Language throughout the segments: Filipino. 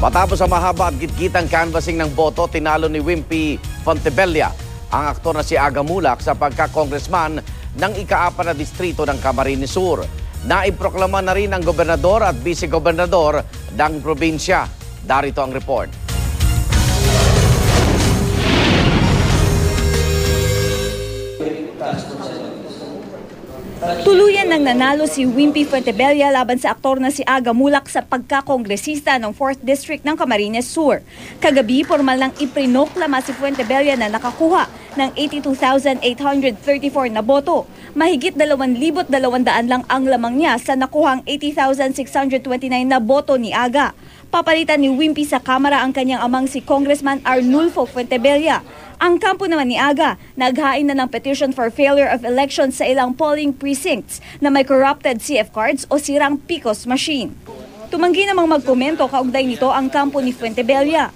Matapos ang mahaba at gitgitang canvassing ng boto, tinalo ni Wimpy Fontebella ang aktor na si Aga Mulak sa pagka-congressman ng ika-4 na distrito ng Camarines Sur. Naiproklama na rin ang gobernador at vice-gobernador ng probinsya. Darito ang report. Tuluyan nang nanalo si Wimpy Fontebella laban sa aktor na si Aga Mulak sa pagkakongresista ng 4th District ng Camarines Sur. Kagabi, formal nang iprinoklama si Fontebella na nakakuha ng 82,834 na boto. Mahigit 2,200 lang ang lamang niya sa nakuhang 80,629 na boto ni Aga. Papalitan ni Wimpy sa Kamara ang kanyang amang si Congressman Arnulfo Fontebella. Ang kampo naman ni Aga, naghain na ng petition for failure of elections sa ilang polling precincts na may corrupted CF cards o sirang PICOS machine. Tumanggi namang magkomento kaugnay nito ang kampo ni Fontebella.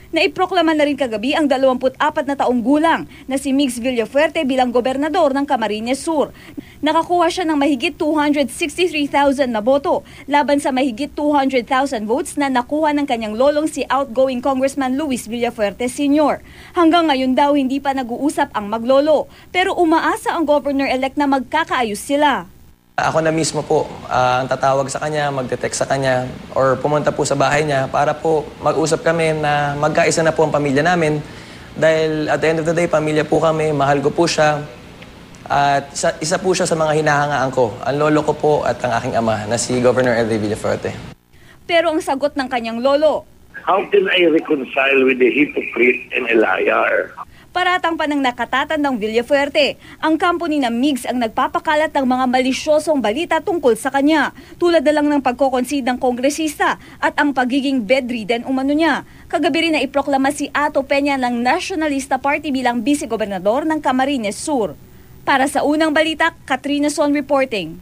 Naiproklama na rin kagabi ang 24 na taong gulang na si Mix Villafuerte bilang gobernador ng Camarines Sur. Nakakuha siya ng mahigit 263,000 na boto laban sa mahigit 200,000 votes na nakuha ng kanyang lolong si outgoing Congressman Luis Villafuerte Sr. Hanggang ngayon daw hindi pa nag-uusap ang maglolo, pero umaasa ang governor-elect na magkakaayos sila. Ako na mismo po ang tatawag sa kanya, magte-text sa kanya or pumunta po sa bahay niya para po mag-usap kami na magkaisa na po ang pamilya namin. Dahil at the end of the day, pamilya po kami, mahal ko po siya. At isa po siya sa mga hinahangaan ko, ang lolo ko po at ang aking ama na si Governor Elry Villafuerte. Pero ang sagot ng kanyang lolo, how can I reconcile with the hypocrite and a liar? Paratang pa ng nakatatandang Villafuerte, ang kampo ni Migs ang nagpapakalat ng mga malisyosong balita tungkol sa kanya, tulad na lang ng pagkoconsider ng kongresista at ang pagiging bedridden umano niya. Kagabi rin na iproklama si Ato Peña ng Nationalista Party bilang vice-gobernador ng Camarines Sur. Para sa Unang Balita, Katrina Son reporting.